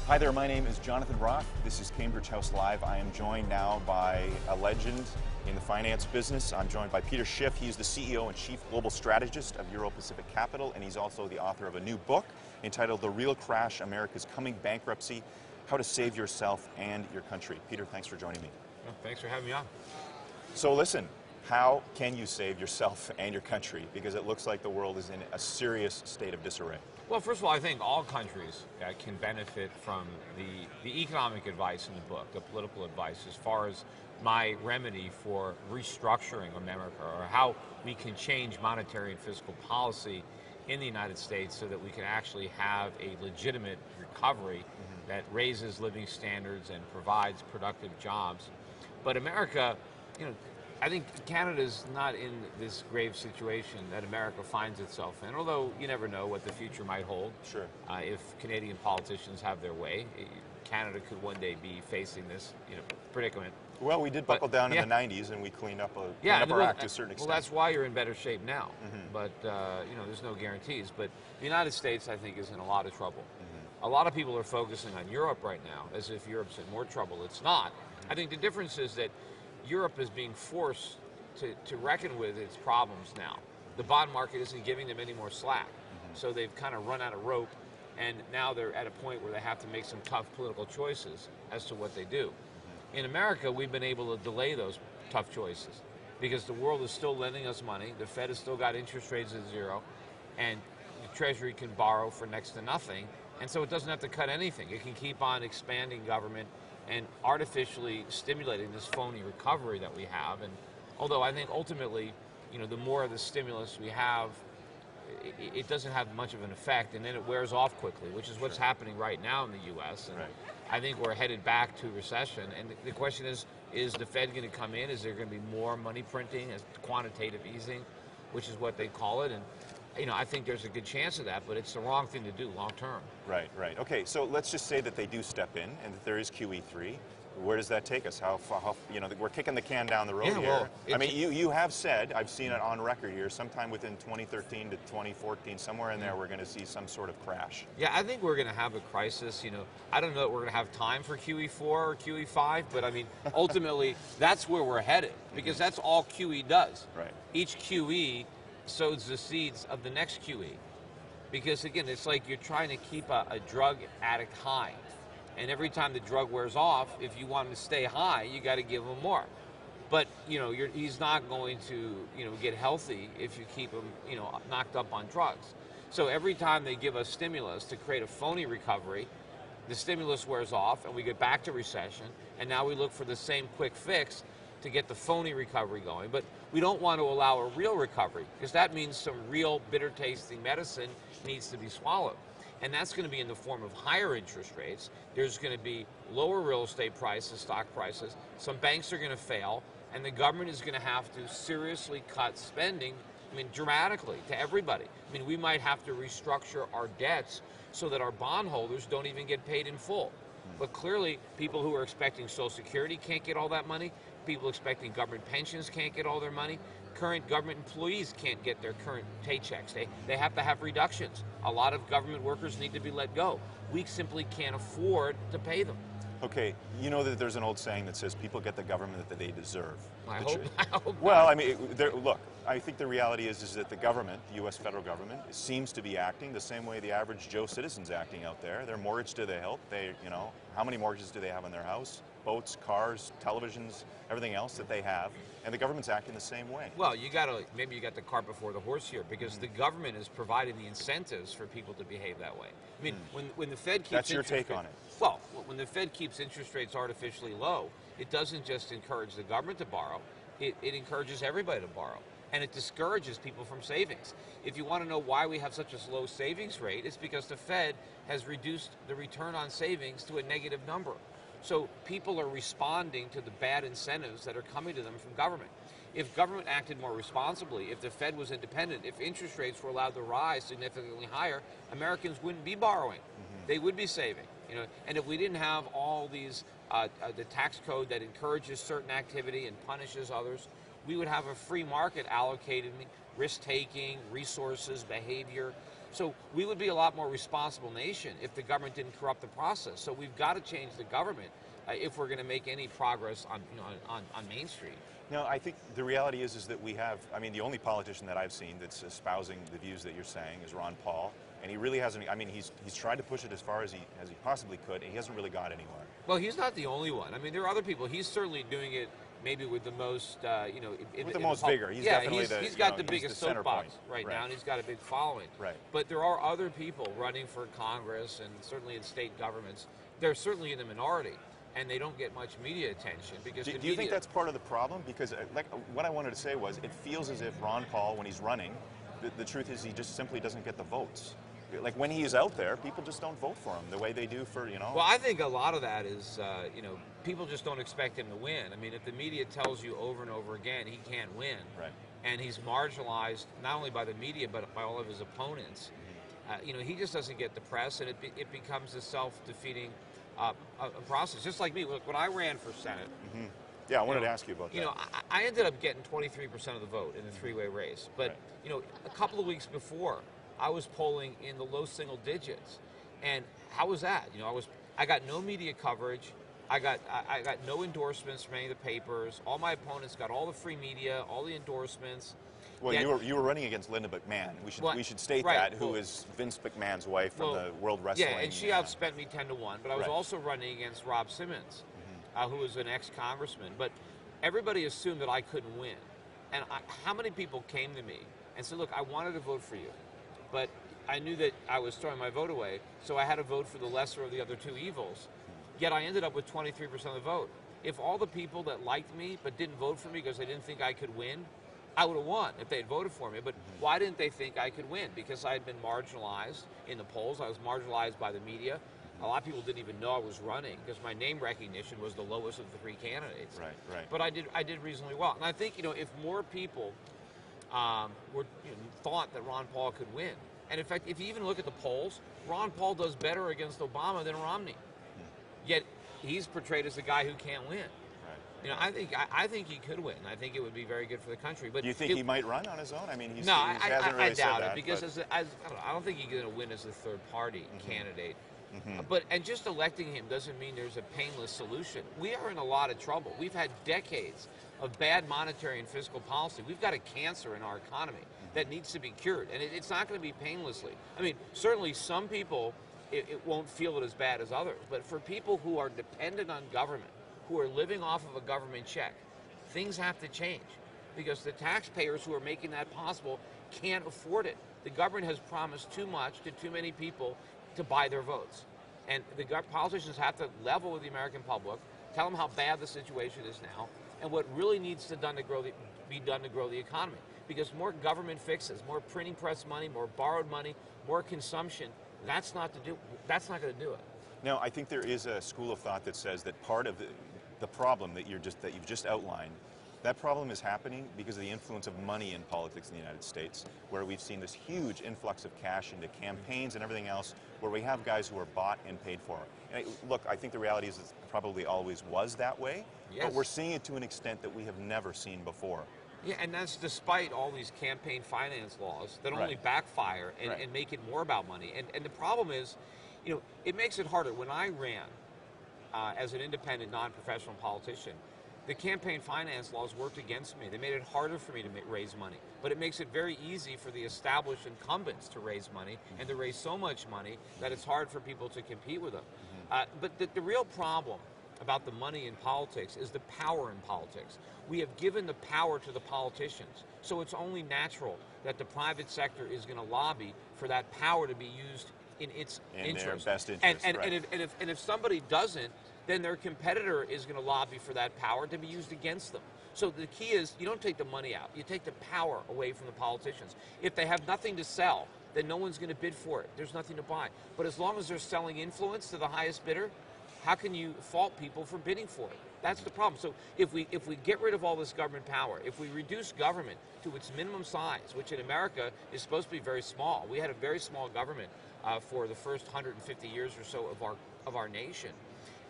Hi there, my name is Jonathan Roth. This is Cambridge House Live. I am joined now by a legend in the finance business. I'm joined by Peter Schiff. He's the CEO and Chief Global Strategist of Euro Pacific Capital, and he's also the author of a new book entitled The Real Crash, America's Coming Bankruptcy, How to Save Yourself and Your Country. Peter, thanks for joining me. Well, thanks for having me on. So listen, how can you save yourself and your country? Because it looks like the world is in a serious state of disarray. Well, first of all, I think all countries can benefit from the economic advice in the book, the political advice, as far as my remedy for restructuring America, or how we can change monetary and fiscal policy in the United States so that we can actually have a legitimate recovery that raises living standards and provides productive jobs. But America, I think Canada's not in this grave situation that America finds itself in, although you never know what the future might hold. Sure. If Canadian politicians have their way, Canada could one day be facing this predicament. Well, we did buckle down in the 90s, and we cleaned up our act to a certain extent. Well, that's why you're in better shape now. But there's no guarantees. But the United States, I think, is in a lot of trouble. A lot of people are focusing on Europe right now, as if Europe's in more trouble. It's not. I think the difference is that Europe is being forced to reckon with its problems now. The bond market isn't giving them any more slack. So they've kind of run out of rope, and now they're at a point where they have to make some tough political choices as to what they do. In America, we've been able to delay those tough choices because the world is still lending us money. The Fed has still got interest rates at zero, and the Treasury can borrow for next to nothing. And so it doesn't have to cut anything. It can keep on expanding government and artificially stimulating this phony recovery that we have. And although I think ultimately, the more of the stimulus we have, it doesn't have much of an effect, and then it wears off quickly, which is what's happening right now in the U.S. And I think we're headed back to recession. And the question is the Fed going to come in? Is there going to be more money printing, as quantitative easing, which is what they call it? And I think there's a good chance of that, but it's the wrong thing to do long term. Right. Okay, so let's just say that they do step in and that there is QE3. Where does that take us? How we're kicking the can down the road here. Well, I mean, you have said, I've seen it on record here, sometime within 2013 to 2014, somewhere in there, we're going to see some sort of crash. Yeah, I think we're going to have a crisis. I don't know that we're going to have time for QE4 or QE5, but I mean, ultimately, that's where we're headed, because that's all QE does. Right. Each QE sows the seeds of the next QE. Because again, it's like you're trying to keep a drug addict high. And every time the drug wears off, if you want him to stay high, you got to give him more. But, he's not going to, get healthy if you keep him, knocked up on drugs. So every time they give us stimulus to create a phony recovery, the stimulus wears off and we get back to recession. And now we look for the same quick fix to get the phony recovery going. But we don't want to allow a real recovery, because that means some real bitter tasting medicine needs to be swallowed. And that's going to be in the form of higher interest rates. There's going to be lower real estate prices, stock prices. Some banks are going to fail, and the government is going to have to seriously cut spending, dramatically to everybody. We might have to restructure our debts so that our bondholders don't even get paid in full. But clearly, people who are expecting Social Security can't get all that money. People expecting government pensions can't get all their money. Current government employees can't get their current paychecks. They have to have reductions. A lot of government workers need to be let go. We simply can't afford to pay them. Okay, you know that there's an old saying that says people get the government that they deserve. I hope well, look, I think the reality is that the government, the U.S. federal government, seems to be acting the same way the average Joe citizen's acting out there. Their mortgage to their health, how many mortgages do they have on their house? Boats, cars, televisions, everything else that they have, and the government's acting the same way. Well, maybe you got the cart before the horse here, because the government is providing the incentives for people to behave that way. When the Fed keeps that's your take on it. Well, when the Fed keeps interest rates artificially low, it doesn't just encourage the government to borrow, it encourages everybody to borrow. And it discourages people from savings. If you want to know why we have such a low savings rate, it's because the Fed has reduced the return on savings to a negative number. So people are responding to the bad incentives that are coming to them from government. If government acted more responsibly, if the Fed was independent, if interest rates were allowed to rise significantly higher, Americans wouldn't be borrowing. They would be saving. And if we didn't have all these, the tax code that encourages certain activity and punishes others, we would have a free market allocating risk-taking, resources, behavior. So we would be a lot more responsible nation if the government didn't corrupt the process. So we've got to change the government if we're going to make any progress on, on Main Street. No, I think the reality is that we have, I mean, the only politician that I've seen that's espousing the views that you're saying is Ron Paul, and he really hasn't, I mean, he's tried to push it as far as he possibly could, and he hasn't really got anywhere. Well, he's not the only one. I mean, there are other people. He's certainly doing it maybe with the most, with the most vigor. He's definitely he's got the biggest soapbox right now, and he's got a big following. Right. But there are other people running for Congress and certainly in state governments. They're certainly in the minority, and they don't get much media attention because. Do you think that's part of the problem? Because like what I wanted to say was, it feels as if Ron Paul, when he's running, the truth is he just simply doesn't get the votes. Like when he is out there, people just don't vote for him the way they do for, Well, I think a lot of that is, people just don't expect him to win. I mean, if the media tells you over and over again he can't win, right, and he's marginalized not only by the media but by all of his opponents, he just doesn't get the press, and it becomes a self-defeating a process. Just like me, look, when I ran for Senate. Mm-hmm. Yeah, I wanted to ask you about that. I ended up getting 23% of the vote in the three-way race, but right. A couple of weeks before, I was polling in the low single digits, and how was that? I got no media coverage. I got no endorsements from any of the papers. All my opponents got all the free media, all the endorsements. Well, you were running against Linda McMahon. We should state right. that, who is Vince McMahon's wife from the World Wrestling. Yeah, and she outspent me 10-1. But I was also running against Rob Simmons, who was an ex-congressman. But everybody assumed that I couldn't win. And how many people came to me and said, "Look, I wanted to vote for you, but I knew that I was throwing my vote away, so I had to vote for the lesser of the other two evils." Yet I ended up with 23% of the vote. If all the people that liked me but didn't vote for me because they didn't think I could win, I would have won if they had voted for me. But why didn't they think I could win? Because I had been marginalized in the polls. I was marginalized by the media. A lot of people didn't even know I was running because my name recognition was the lowest of the three candidates. Right. But I did reasonably well. And I think, if more people thought that Ron Paul could win. And in fact, if you even look at the polls, Ron Paul does better against Obama than Romney. Yet he's portrayed as the guy who can't win. Right. I think he could win. I think it would be very good for the country. But do you think he might run on his own? I mean, he I hasn't really said doubt that, it because I don't think he's going to win as a third party candidate. And just electing him doesn't mean there's a painless solution. We are in a lot of trouble. We've had decades of bad monetary and fiscal policy. We've got a cancer in our economy that needs to be cured, and it's not going to be painlessly. I mean, certainly some people, it won't feel it as bad as others, but for people who are dependent on government, who are living off of a government check, things have to change because the taxpayers who are making that possible can't afford it. The government has promised too much to too many people to buy their votes. And the politicians have to level with the American public, tell them how bad the situation is now, and what really needs to be done to grow the economy. Because more government fixes, more printing press money, more borrowed money, more consumption, that's not going to do it. Now, I think there is a school of thought that says that part of the problem that you've just outlined, that problem is happening because of the influence of money in politics in the United States, where we've seen this huge influx of cash into campaigns and everything else, where we have guys who are bought and paid for. And look, I think the reality is it probably always was that way, but we're seeing it to an extent that we have never seen before. Yeah, and that's despite all these campaign finance laws that only backfire and make it more about money. And the problem is, it makes it harder. When I ran as an independent, non-professional politician, the campaign finance laws worked against me. They made it harder for me to raise money. But it makes it very easy for the established incumbents to raise money and to raise so much money that it's hard for people to compete with them. But the real problem about the money in politics is the power in politics. We have given the power to the politicians. So it's only natural that the private sector is going to lobby for that power to be used in its interest. Their best interest. And if somebody doesn't, then their competitor is going to lobby for that power to be used against them. So the key is you don't take the money out. You take the power away from the politicians. If they have nothing to sell, then no one's going to bid for it. There's nothing to buy. But as long as they're selling influence to the highest bidder, how can you fault people for bidding for it? That's the problem. So if we get rid of all this government power, if we reduce government to its minimum size, which in America is supposed to be very small, we had a very small government for the first 150 years or so of our nation.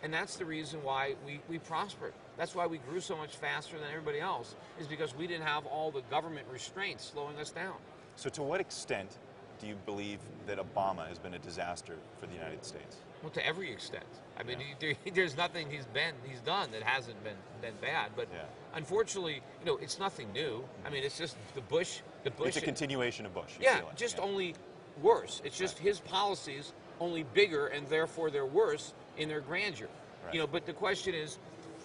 And that's the reason why we prospered. That's why we grew so much faster than everybody else, is because we didn't have all the government restraints slowing us down. So to what extent do you believe that Obama has been a disaster for the United States? Well, to every extent. I mean, there's nothing he's done that hasn't been bad. But unfortunately, it's nothing new. I mean, it's just the Bush. It's a continuation of Bush. Yeah, just only worse. It's just his policies only bigger, and therefore they're worse in their grandeur. Right. But the question is,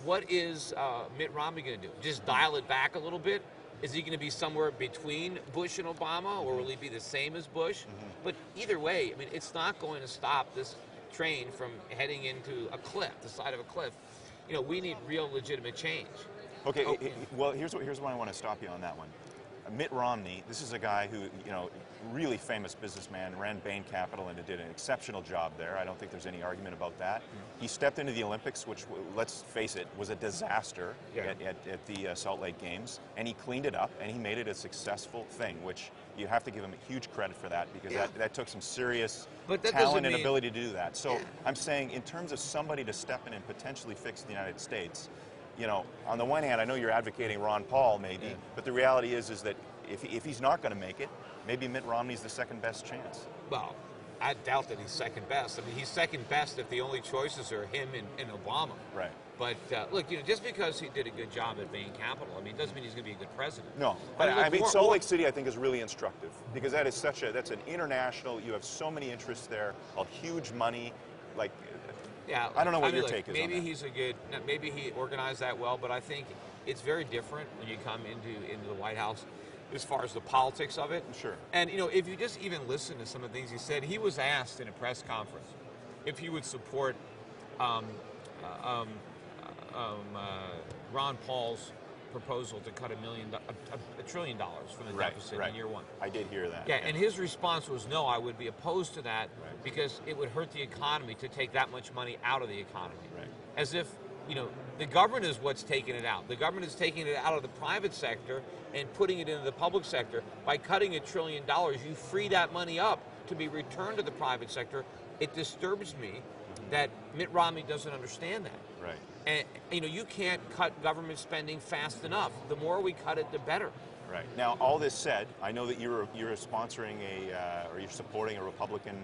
what is Mitt Romney going to do? Just dial it back a little bit? Is he going to be somewhere between Bush and Obama, or will he be the same as Bush? But either way, I mean, it's not going to stop this train from heading into a cliff, the side of a cliff. We need real legitimate change. Okay, well, here's why I want to stop you on that one. Mitt Romney, this is a guy who, really famous businessman, ran Bain Capital and did an exceptional job there. I don't think there's any argument about that. He stepped into the Olympics, which, let's face it, was a disaster at the Salt Lake Games, and he cleaned it up and he made it a successful thing, which you have to give him huge credit for that, because that took some serious talent and ability to do that. So I'm saying, in terms of somebody to step in and potentially fix the United States, on the one hand, I know you're advocating Ron Paul, maybe, but the reality is that if he's not going to make it, maybe Mitt Romney's the second best chance. Well, I doubt that he's second best. I mean, he's second best if the only choices are him and Obama. Right. But look, just because he did a good job at Bain Capital, I mean, it doesn't mean he's going to be a good president. No, but I mean, Salt Lake City, I think, is really instructive, because that's an international. You have so many interests there, a huge money, like. Yeah, I don't know what your take is. Maybe he organized that well, but I think it's very different when you come into the White House as far as the politics of it. Sure. And if you just even listen to some of the things he said, he was asked in a press conference if he would support Ron Paul's proposal to cut $1 trillion from the deficit in year one. I did hear that. Yeah, and his response was, no, I would be opposed to that because it would hurt the economy to take that much money out of the economy. Right. As if, the government is what's taking it out. The government is taking it out of the private sector and putting it into the public sector. By cutting $1 trillion, you free that money up to be returned to the private sector. It disturbs me that Mitt Romney doesn't understand that. Right. And you can't cut government spending fast enough. The more we cut it, the better. Right. Now, all this said, I know that you're sponsoring or you're supporting a Republican,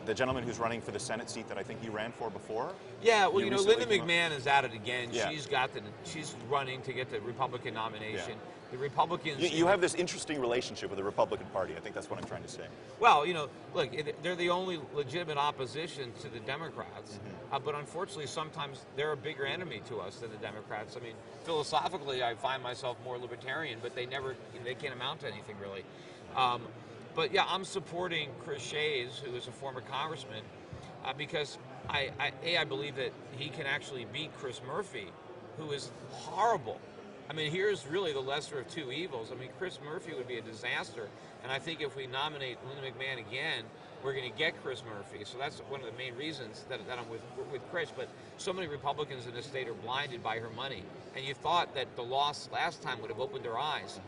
the gentleman who's running for the Senate seat that I think you ran for before. Yeah. Well, Linda McMahon is at it again. Yeah. She's running to get the Republican nomination. Yeah. The Republicans. You have this interesting relationship with the Republican Party. I think that's what I'm trying to say. Well, look, they're the only legitimate opposition to the Democrats. But unfortunately, sometimes they're a bigger enemy to us than the Democrats. I mean, philosophically, I find myself more libertarian, but they can't amount to anything really. But yeah, I'm supporting Chris Shays, who is a former congressman, because I believe that he can actually beat Chris Murphy, who is horrible. I mean, here's really the lesser of two evils. I mean, Chris Murphy would be a disaster, and I think if we nominate Linda McMahon again, we're going to get Chris Murphy. So that's one of the main reasons that I'm with Chris. But so many Republicans in this state are blinded by her money, and you thought that the loss last time would have opened their eyes.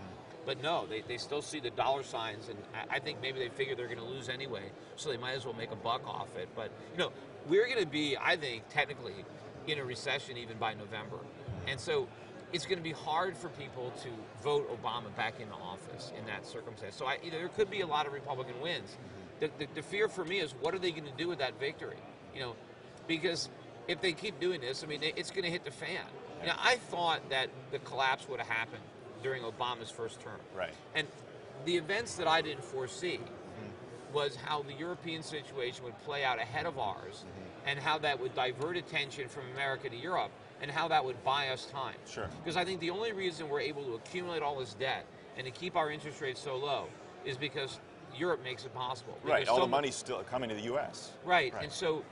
But no, they still see the dollar signs, and I think maybe they figure they're going to lose anyway, so they might as well make a buck off it. But, we're going to be, I think, technically in a recession even by November. And so it's going to be hard for people to vote Obama back into office in that circumstance. So there could be a lot of Republican wins. The fear for me is, what are they going to do with that victory? Because if they keep doing this, I mean, it's going to hit the fan. I thought that the collapse would have happened during Obama's first term. Right. And the events that I didn't foresee was how the European situation would play out ahead of ours, and how that would divert attention from America to Europe, and how that would buy us time. Sure. Because I think the only reason we're able to accumulate all this debt and to keep our interest rates so low is because Europe makes it possible. Right, all the money's still coming to the U.S. Right, and so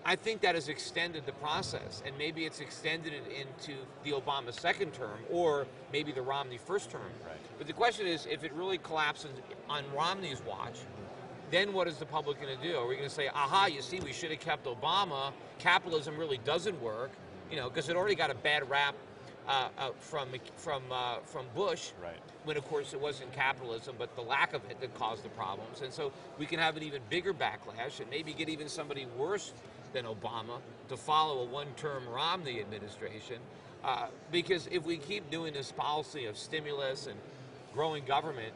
I think that has extended the process, and maybe it's extended it into the Obama second term, or maybe the Romney first term. Right. But the question is, if it really collapses on Romney's watch, then what is the public going to do? Are we going to say, aha, you see, we should have kept Obama, capitalism really doesn't work, because it already got a bad rap from Bush, right, when of course it wasn't capitalism, but the lack of it that caused the problems. And so we can have an even bigger backlash, and maybe get even somebody worse than Obama to follow a one-term Romney administration, because if we keep doing this policy of stimulus and growing government,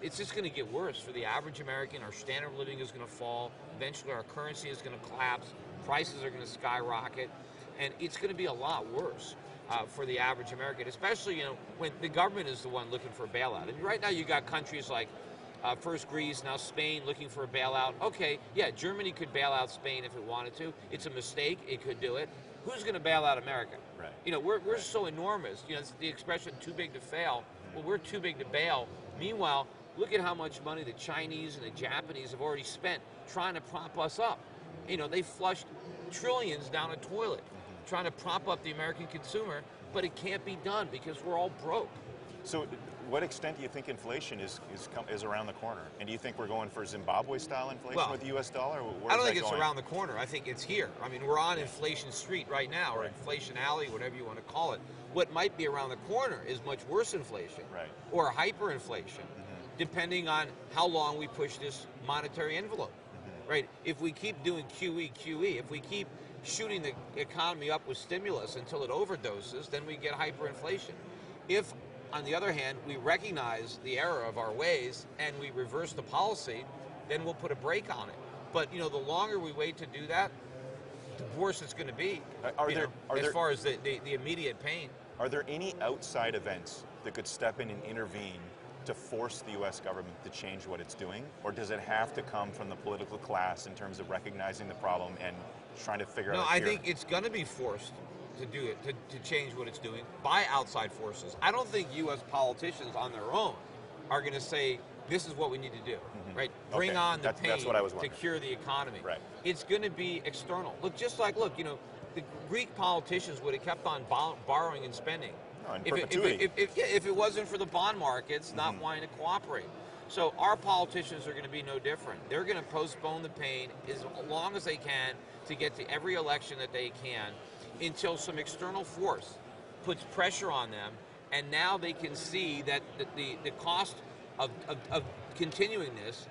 it's just going to get worse for the average American. Our standard of living is going to fall. Eventually, our currency is going to collapse. Prices are going to skyrocket, and it's going to be a lot worse for the average American, especially when the government is the one looking for a bailout. And right now, you got countries like first Greece, now Spain looking for a bailout. Okay, yeah, Germany could bail out Spain if it wanted to. It's a mistake. It could do it. Who's going to bail out America? Right. We're so enormous. It's the expression "too big to fail." Well, we're too big to bail. Meanwhile, look at how much money the Chinese and the Japanese have already spent trying to prop us up. They flushed trillions down a toilet trying to prop up the American consumer, but it can't be done because we're all broke. So, what extent do you think inflation is around the corner? And do you think we're going for Zimbabwe-style inflation with the U.S. dollar? I don't think it's around the corner. I think it's here. I mean, we're on inflation street right now, or inflation alley, whatever you want to call it. What might be around the corner is much worse inflation, or hyperinflation, depending on how long we push this monetary envelope. Right? If we keep doing QE, if we keep shooting the economy up with stimulus until it overdoses, then we get hyperinflation. If, on the other hand, we recognize the error of our ways and we reverse the policy, then we'll put a brake on it. But the longer we wait to do that, the worse it's going to be. As far as the immediate pain. Are there any outside events that could step in and intervene to force the U.S. government to change what it's doing? Or does it have to come from the political class in terms of recognizing the problem and trying to figure out? No, I think it's going to be forced to do it, to change what it's doing by outside forces. I don't think U.S. politicians on their own are going to say, this is what we need to do, right? Bring on the pain to cure the economy. Right. It's going to be external. Look, the Greek politicians would have kept on borrowing and spending. No, in perpetuity. If it wasn't for the bond markets not wanting to cooperate. So our politicians are going to be no different. They're going to postpone the pain as long as they can to get to every election that they can until some external force puts pressure on them, and now they can see that the cost of continuing this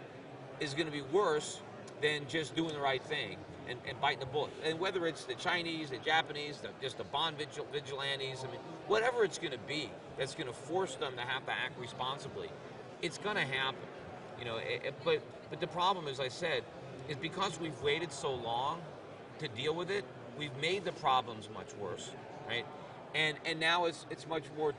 is going to be worse than just doing the right thing and biting the bullet. And whether it's the Chinese, the Japanese, just the bond vigilantes, whatever it's going to be that's going to force them to have to act responsibly, it's going to happen. But the problem, as I said, is because we've waited so long to deal with it, we've made the problems much worse, right? And now it's much more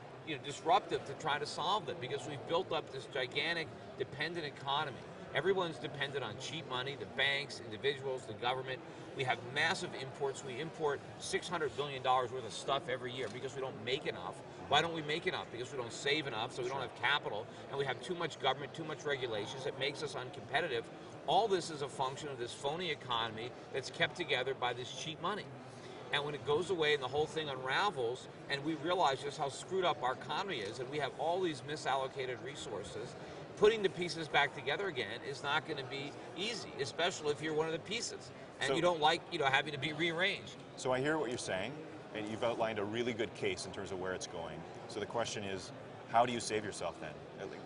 disruptive to try to solve them because we've built up this gigantic dependent economy. Everyone's dependent on cheap money, the banks, individuals, the government. We have massive imports. We import $600 billion worth of stuff every year because we don't make enough. Why don't we make enough? Because we don't save enough, so we don't have capital, and we have too much government, too much regulations. It makes us uncompetitive. All this is a function of this phony economy that's kept together by this cheap money. And when it goes away and the whole thing unravels, and we realize just how screwed up our economy is, and we have all these misallocated resources, putting the pieces back together again is not going to be easy, especially if you're one of the pieces and you don't like having to be rearranged. So I hear what you're saying, and you've outlined a really good case in terms of where it's going. So the question is, how do you save yourself then?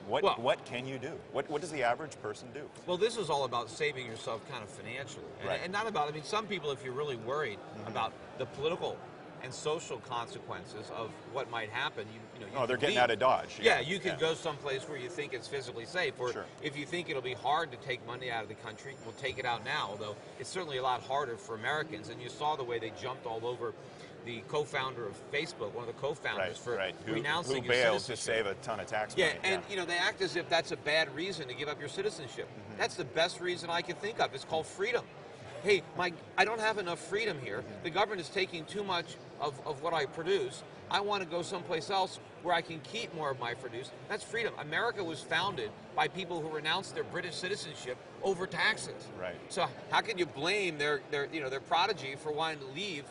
What can you do? What does the average person do? Well, this is all about saving yourself kind of financially, and not about. Some people, if you're really worried about the political and social consequences of what might happen, they're getting out of Dodge. Yeah, you can go someplace where you think it's physically safe, or if you think it'll be hard to take money out of the country, we'll take it out now, although it's certainly a lot harder for Americans, and you saw the way they jumped all over the co-founder of Facebook, one of the co-founders, for renouncing his citizenship. To save a ton of tax money. And they act as if that's a bad reason to give up your citizenship. That's the best reason I can think of. It's called freedom. Hey, I don't have enough freedom here. The government is taking too much of what I produce. I want to go someplace else where I can keep more of my produce. That's freedom. America was founded by people who renounced their British citizenship over taxes. Right. So how can you blame their prodigy for wanting to leave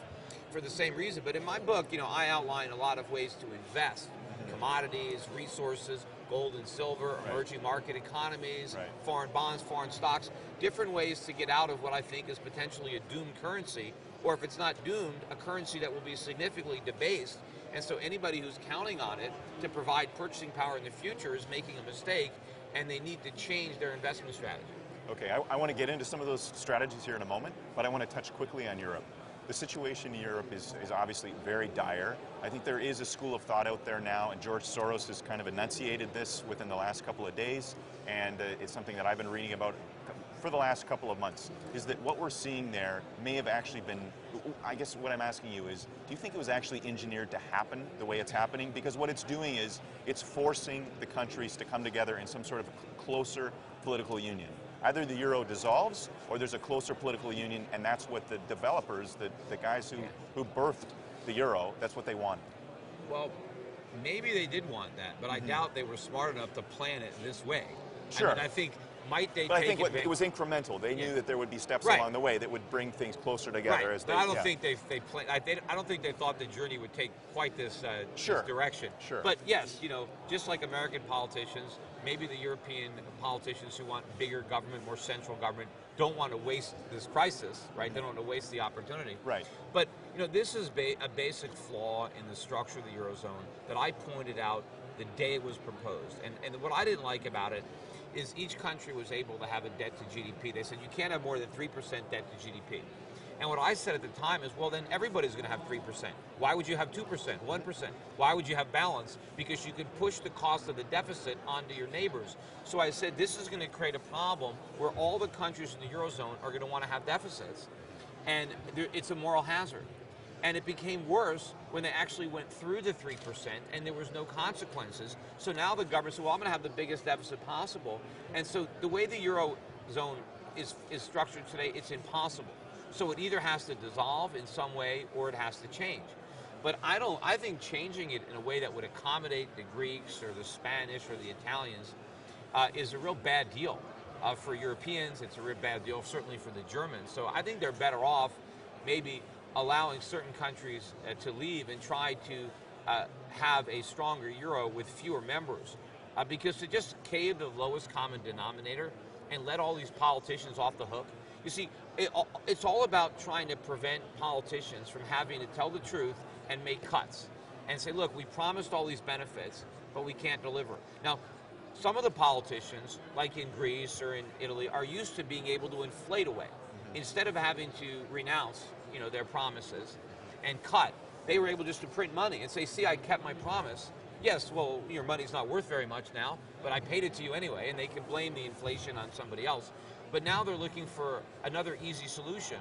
for the same reason? But in my book, I outline a lot of ways to invest. Commodities, resources, gold and silver, emerging market economies, foreign bonds, foreign stocks, different ways to get out of what I think is potentially a doomed currency, or if it's not doomed, a currency that will be significantly debased. And so anybody who's counting on it to provide purchasing power in the future is making a mistake, and they need to change their investment strategy. Okay, I want to get into some of those strategies here in a moment, but I want to touch quickly on Europe. The situation in Europe is obviously very dire. I think there is a school of thought out there now, and George Soros has kind of enunciated this within the last couple of days, and it's something that I've been reading about for the last couple of months, is that what we're seeing there may have actually been, I guess what I'm asking you is, do you think it was actually engineered to happen the way it's happening? Because what it's doing is, it's forcing the countries to come together in some sort of closer political union. Either the euro dissolves, or there's a closer political union, and that's what the developers, the guys who birthed the euro, that's what they wanted. Well, maybe they did want that, but I doubt they were smart enough to plan it this way. Sure. I mean, I think, might they But take I think it was incremental. They knew that there would be steps along the way that would bring things closer together. Right. As But they, I don't think they planned. I don't think they thought the journey would take quite this, this direction. Sure. But yes, you know, just like American politicians, maybe the European politicians who want bigger government, more central government, don't want to waste this crisis, right? They don't want to waste the opportunity. Right. But you know, this is a basic flaw in the structure of the eurozone that I pointed out the day it was proposed. And what I didn't like about it is each country was able to have a debt to GDP. They said you can't have more than 3% debt to GDP. And what I said at the time is, well, then everybody's going to have 3%. Why would you have 2%, 1%? Why would you have balance? Because you could push the cost of the deficit onto your neighbors. So I said this is going to create a problem where all the countries in the eurozone are going to want to have deficits, and it's a moral hazard. And it became worse when they actually went through the 3% and there was no consequences. So now the government said, well, I'm going to have the biggest deficit possible. And so the way the eurozone is structured today, it's impossible. So it either has to dissolve in some way or it has to change. But I think changing it in a way that would accommodate the Greeks or the Spanish or the Italians is a real bad deal. For Europeans, it's a real bad deal, certainly for the Germans. So I think they're better off maybe allowing certain countries to leave and try to have a stronger euro with fewer members. Because to just cave the lowest common denominator and let all these politicians off the hook, you see, it's all about trying to prevent politicians from having to tell the truth and make cuts and say, look, we promised all these benefits, but we can't deliver. Now, some of the politicians, like in Greece or in Italy, are used to being able to inflate away. Instead of having to renounce, you know, their promises and cut, they were able just to print money and say, see, I kept my promise. Yes, well, your money's not worth very much now, but I paid it to you anyway, and they can blame the inflation on somebody else. But now they're looking for another easy solution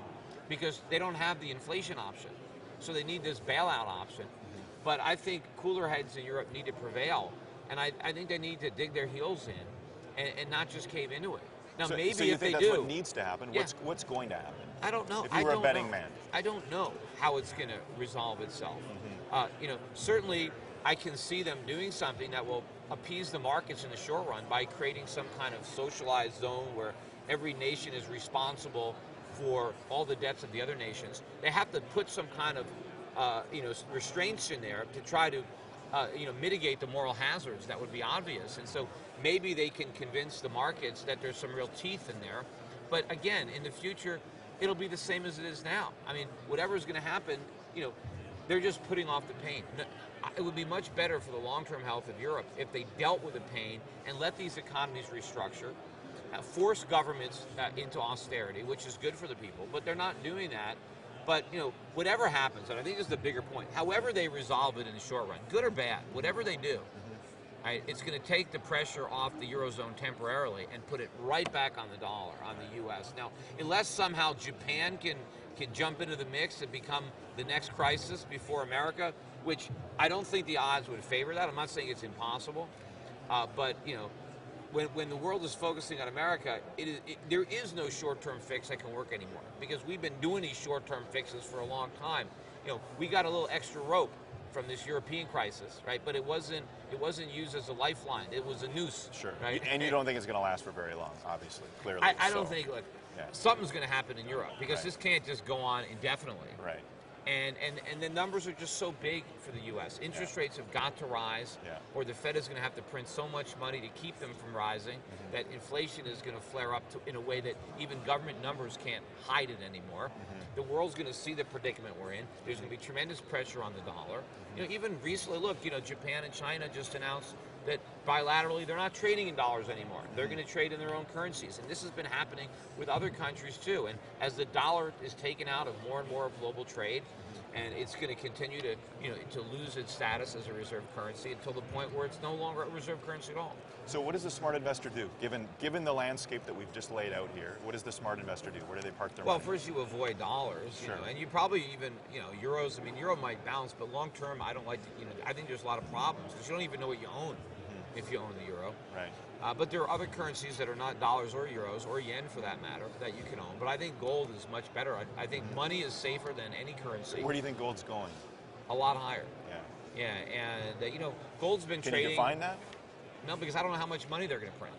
because they don't have the inflation option. So they need this bailout option. But I think cooler heads in Europe need to prevail, and I think they need to dig their heels in and not just cave into it. Now, so, maybe so you if think they that's do, what needs to happen? Yeah. What's going to happen? I don't know. If you were a betting man. I don't know how it's going to resolve itself. You know, certainly I can see them doing something that will appease the markets in the short run by creating some kind of socialized zone where every nation is responsible for all the debts of the other nations. They have to put some kind of you know, restraints in there to try to you know, mitigate the moral hazards that would be obvious. And so maybe they can convince the markets that there's some real teeth in there. But again, in the future, it'll be the same as it is now. I mean, whatever's going to happen, you know, they're just putting off the pain. It would be much better for the long-term health of Europe if they dealt with the pain and let these economies restructure, force governments into austerity, which is good for the people, but they're not doing that. But, you know, whatever happens, and I think this is the bigger point, however they resolve it in the short run, good or bad, whatever they do, right, it's going to take the pressure off the Eurozone temporarily and put it right back on the dollar, on the U.S. Now, unless somehow Japan can jump into the mix and become the next crisis before America, which I don't think the odds would favor that. I'm not saying it's impossible, but, you know, when the world is focusing on America, there is no short-term fix that can work anymore because we've been doing these short-term fixes for a long time. You know, we got a little extra rope from this European crisis, right? But it wasn't used as a lifeline. It was a noose. Sure. Right? And you don't think it's going to last for very long, obviously, clearly. I don't think. Look, something's going to happen in Europe because this can't just go on indefinitely. Right. And the numbers are just so big for the U.S. Interest rates have got to rise, or the Fed is going to have to print so much money to keep them from rising that inflation is going to flare up in a way that even government numbers can't hide it anymore. The world's going to see the predicament we're in. There's going to be tremendous pressure on the dollar. You know, even recently, look, you know, Japan and China just announced that bilaterally they're not trading in dollars anymore. They're going to trade in their own currencies. And this has been happening with other countries too. And as the dollar is taken out of more and more of global trade, and it's going to continue to, to lose its status as a reserve currency until the point where it's no longer a reserve currency at all. So what does the smart investor do? Given the landscape that we've just laid out here, what does the smart investor do? Where do they park their money? Well, first you avoid dollars, Sure. and you probably even, euros. I mean, euro might bounce, but long term, I don't like to, I think there's a lot of problems because you don't even know what you own if you own the euro. Right. But there are other currencies that are not dollars or euros or yen for that matter that you can own. But I think gold is much better. I think money is safer than any currency. Where do you think gold's going? A lot higher. Yeah. Yeah, and gold's been trading. Can you define that? No, because I don't know how much money they're going to print.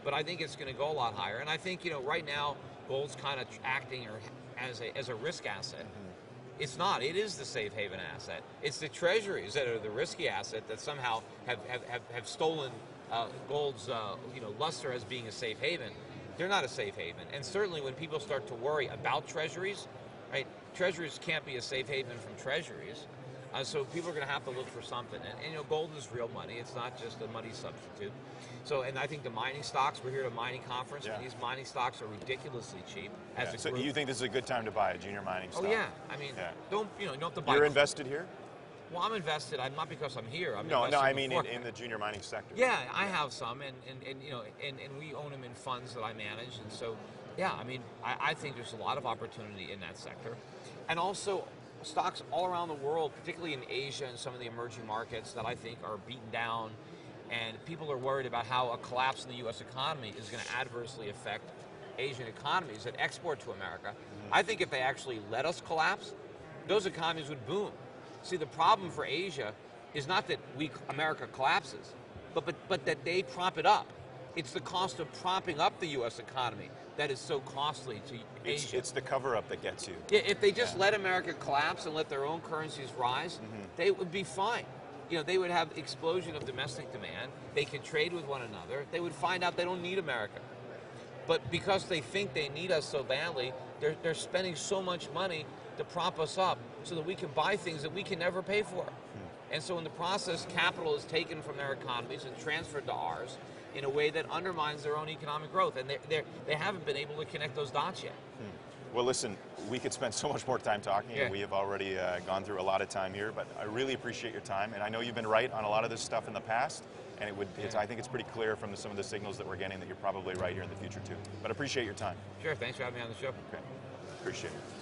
But I think it's going to go a lot higher. And I think, right now, gold's kind of acting as a risk asset. It's not. It is the safe haven asset. It's the treasuries that are the risky asset that somehow have stolen gold's luster as being a safe haven. They're not a safe haven. And certainly when people start to worry about treasuries, right? Treasuries can't be a safe haven from treasuries. So people are going to have to look for something. And gold is real money. It's not just a money substitute. So, and I think the mining stocks, we're here at a mining conference, and these mining stocks are ridiculously cheap. So you think this is a good time to buy a junior mining stock? Oh yeah. I mean, don't have to buy. You're invested here? Well, I'm invested. I'm not because I'm here. No, I mean in the junior mining sector. Yeah, I have some, and we own them in funds that I manage, and so yeah, I mean, I think there's a lot of opportunity in that sector, and also stocks all around the world, particularly in Asia and some of the emerging markets that I think are beaten down, and people are worried about how a collapse in the U.S. economy is going to adversely affect Asian economies that export to America. I think if they actually let us collapse, those economies would boom. See, the problem for Asia is not that America collapses, but that they prop it up. It's the cost of propping up the U.S. economy that is so costly to Asia. It's the cover-up that gets you. Yeah, if they just let America collapse and let their own currencies rise, they would be fine. They would have explosion of domestic demand. They can trade with one another. They would find out they don't need America. But because they think they need us so badly, they're spending so much money to prop us up so that we can buy things that we can never pay for. And so in the process, capital is taken from their economies and transferred to ours in a way that undermines their own economic growth. And they haven't been able to connect those dots yet. Well, listen, we could spend so much more time talking, and we have already gone through a lot of time here, but I really appreciate your time, and I know you've been right on a lot of this stuff in the past, and I think it's pretty clear from some of the signals that we're getting that you're probably right here in the future too. But I appreciate your time. Sure, thanks for having me on the show. Okay, appreciate it.